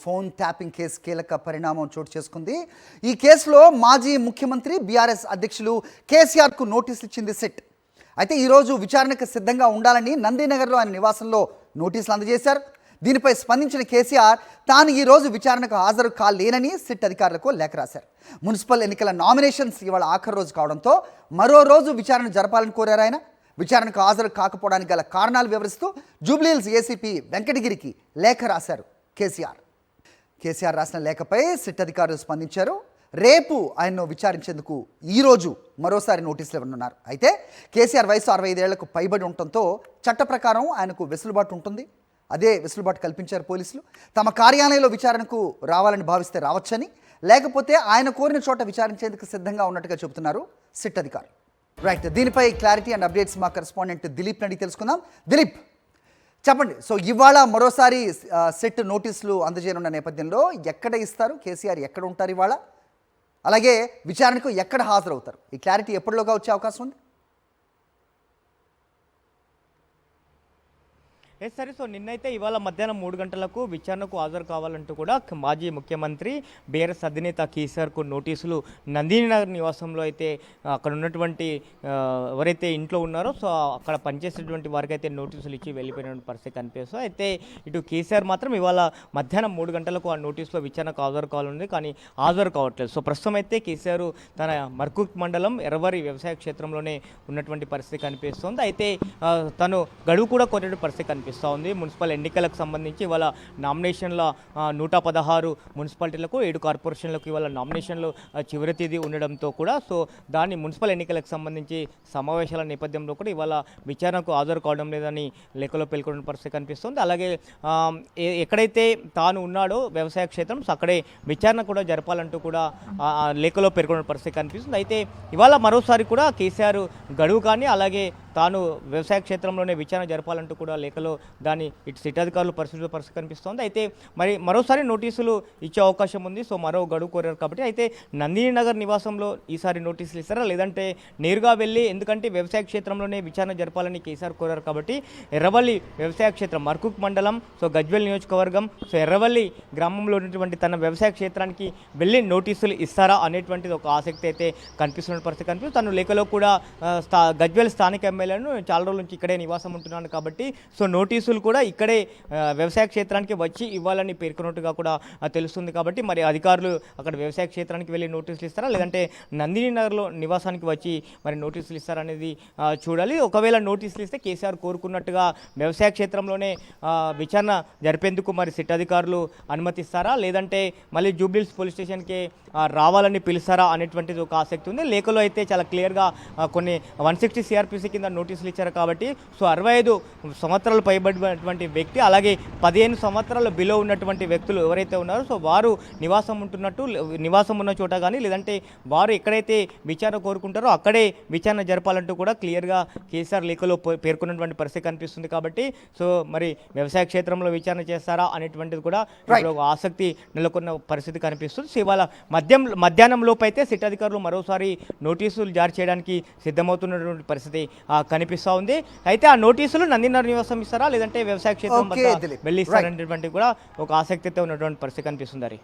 Phone tapping case కీలక పరిణామం చోటు చేసుకుంది. ఈ కేసులో మాజీ ముఖ్యమంత్రి బీఆర్ఎస్ అధ్యక్షులు కేసీఆర్కు నోటీసులు ఇచ్చింది సిట్. అయితే ఈరోజు విచారణకు సిద్ధంగా ఉండాలని నందీనగర్లో ఆయన నివాసంలో నోటీసులు అందజేశారు. దీనిపై స్పందించిన కేసీఆర్ తాను ఈరోజు విచారణకు హాజరు కాలేనని సిట్ అధికారులకు లేఖ రాశారు. మున్సిపల్ ఎన్నికల నామినేషన్స్ ఇవాళ ఆఖరి రోజు కావడంతో మరో రోజు విచారణ జరపాలని కోరారు ఆయన. విచారణకు హాజరు కాకపోవడానికి గల కారణాలు వివరిస్తూ జూబ్లీహిల్స్ ఏసీపీ వెంకటగిరికి లేఖ రాశారు కేసీఆర్ రాసిన లేఖపై సిట్ అధికారులు స్పందించారు. రేపు ఆయన్ను విచారించేందుకు ఈరోజు మరోసారి నోటీసులు ఇవ్వనున్నారు. అయితే కేసీఆర్ వయసు 65 ఏళ్లకు పైబడి ఉండటంతో చట్ట ప్రకారం ఆయనకు వెసులుబాటు ఉంటుంది. అదే వెసులుబాటు కల్పించారు పోలీసులు. తమ కార్యాలయంలో విచారణకు రావాలని భావిస్తే రావచ్చని, లేకపోతే ఆయన కోరిన చోట విచారించేందుకు సిద్ధంగా ఉన్నట్టుగా చెబుతున్నారు సిట్ అధికారులు. రైట్, దీనిపై క్లారిటీ అండ్ అప్డేట్స్ మా కరెస్పాండెంట్ దిలీప్ అడిగి తెలుసుకుందాం. దిలీప్, చెప్పండి. సో ఇవాళ మరోసారి సిట్ నోటీసులు అందజేయనున్న నేపథ్యంలో ఎక్కడ ఇస్తారు, కేసీఆర్ ఎక్కడ ఉంటారు ఇవాళ, అలాగే విచారణకు ఎక్కడ హాజరవుతారు, ఈ క్లారిటీ ఎప్పటిలోగా వచ్చే అవకాశం ఉంది? సరే, సో నిన్నైతే ఇవాళ మధ్యాహ్నం 3 గంటలకు విచారణకు హాజరు కావాలంటూ కూడా మాజీ ముఖ్యమంత్రి బీఆర్ఎస్ అధినేత కేసీఆర్కు నోటీసులు నందినగర్ నివాసంలో అయితే అక్కడ ఉన్నటువంటి ఎవరైతే ఇంట్లో ఉన్నారో సో అక్కడ పనిచేసేటువంటి వారికి అయితే నోటీసులు ఇచ్చి వెళ్ళిపోయిన పరిస్థితి కనిపిస్తుంది. అయితే ఇటు కేసీఆర్ మాత్రం ఇవాళ మధ్యాహ్నం 3 గంటలకు ఆ నోటీసులో విచారణకు హాజరు కావాలని కానీ హాజరు కావట్లేదు. సో ప్రస్తుతం అయితే కేసీఆర్ తన మర్కూక్ మండలం ఎర్రవరి వ్యవసాయ క్షేత్రంలోనే ఉన్నటువంటి పరిస్థితి కనిపిస్తుంది. అయితే తను గడువు కూడా కొనే పరిస్థితి కనిపిస్తుంది. మున్సిపల్ ఎన్నికలకు సంబంధించి ఇవాళ నామినేషన్ల 116 మున్సిపాలిటీలకు 7 కార్పొరేషన్లకు ఇవాళ నామినేషన్లు చివరి తేదీ ఉండడంతో కూడా సో దాన్ని మున్సిపల్ ఎన్నికలకు సంబంధించి సమావేశాల నేపథ్యంలో కూడా ఇవాళ విచారణకు హాజరు కావడం లేదని లేఖలో పేర్కొన్న పరిస్థితి కనిపిస్తుంది. అలాగే ఎక్కడైతే తాను ఉన్నాడో వ్యవసాయ క్షేత్రం అక్కడే విచారణ కూడా జరపాలంటూ కూడా లేఖలో పేర్కొన్న పరిస్థితి కనిపిస్తుంది. అయితే ఇవాళ మరోసారి కూడా కేసీఆర్ గడువు కానీ అలాగే తాను వ్యవసాయ క్షేత్రంలోనే విచారణ జరపాలంటూ కూడా లేఖలో దాన్ని ఇటు సిట్ అధికారులు పరిస్థితి కనిపిస్తోంది. అయితే మరి మరోసారి నోటీసులు ఇచ్చే అవకాశం ఉంది. సో మరో గడువు కోరారు కాబట్టి అయితే నందినగర్ నివాసంలో ఈసారి నోటీసులు ఇస్తారా, లేదంటే నేరుగా వెళ్ళి, ఎందుకంటే వ్యవసాయ క్షేత్రంలోనే విచారణ జరపాలని కేసీఆర్ కోరారు కాబట్టి ఎర్రవల్లి వ్యవసాయ క్షేత్రం మర్కూక్ మండలం సో గజ్వేల్ నియోజకవర్గం సో ఎర్రవల్లి గ్రామంలో ఉన్నటువంటి తన వ్యవసాయ క్షేత్రానికి వెళ్ళి నోటీసులు ఇస్తారా అనేటువంటిది ఒక ఆసక్తి అయితే కనిపిస్తున్న పరిస్థితి కనిపిస్తుంది. తను లేఖలో కూడా గజ్వేల్ స్థానిక ఎమ్మెల్యేను చాలా రోజుల నుంచి ఇక్కడే నివాసం ఉంటున్నాను కాబట్టి సో నోటీసులు కూడా ఇక్కడే వ్యవసాయ క్షేత్రానికి వచ్చి ఇవ్వాలని పేర్కొన్నట్టుగా కూడా తెలుస్తుంది. కాబట్టి మరి అధికారులు అక్కడ వ్యవసాయ క్షేత్రానికి వెళ్ళి నోటీసులు ఇస్తారా, లేదంటే నందినగర్లో నివాసానికి వచ్చి మరి నోటీసులు ఇస్తారా అనేది చూడాలి. ఒకవేళ నోటీసులు ఇస్తే కేసీఆర్ కోరుకున్నట్టుగా వ్యవసాయ క్షేత్రంలోనే విచారణ జరిపేందుకు మరి సిట్ అధికారులు అనుమతిస్తారా, లేదంటే మళ్ళీ జూబ్లీహిల్స్ పోలీస్ స్టేషన్కి రావాలని పిలుస్తారా అనేటువంటిది ఒక ఆసక్తి ఉంది. లేఖలో అయితే చాలా క్లియర్గా కొన్ని 160 సిఆర్పిసి కింద నోటీసులు ఇచ్చారు కాబట్టి సో 65 సంవత్సరాలు పైబడినటువంటి వ్యక్తి, అలాగే 15 సంవత్సరాల బిలో ఉన్నటువంటి వ్యక్తులు ఎవరైతే ఉన్నారో సో వారు నివాసం ఉన్న చోట కానీ, లేదంటే వారు ఎక్కడైతే విచారణ కోరుకుంటారో అక్కడే విచారణ జరపాలంటూ కూడా క్లియర్గా కేసీఆర్ లేఖలో పేర్కొన్నటువంటి పరిస్థితి కనిపిస్తుంది. కాబట్టి సో మరి వ్యవసాయ క్షేత్రంలో విచారణ చేస్తారా అనేటువంటిది కూడా ఆసక్తి నెలకొన్న పరిస్థితి కనిపిస్తుంది. సో ఇవాళ మధ్యాహ్నం లోపు అయితే సిట్ అధికారులు మరోసారి నోటీసులు జారీ చేయడానికి సిద్ధమవుతున్నటువంటి పరిస్థితి కనిపిస్తూ ఉంది. అయితే ఆ నోటీసులు నందినగర్ నివాసం ఇస్తారా, లేదంటే వ్యవసాయ క్షేత్రం వెళ్ళి ఇస్తారనేటువంటి కూడా ఒక ఆసక్తితో ఉన్నటువంటి పరిస్థితి కనిపిస్తుంది.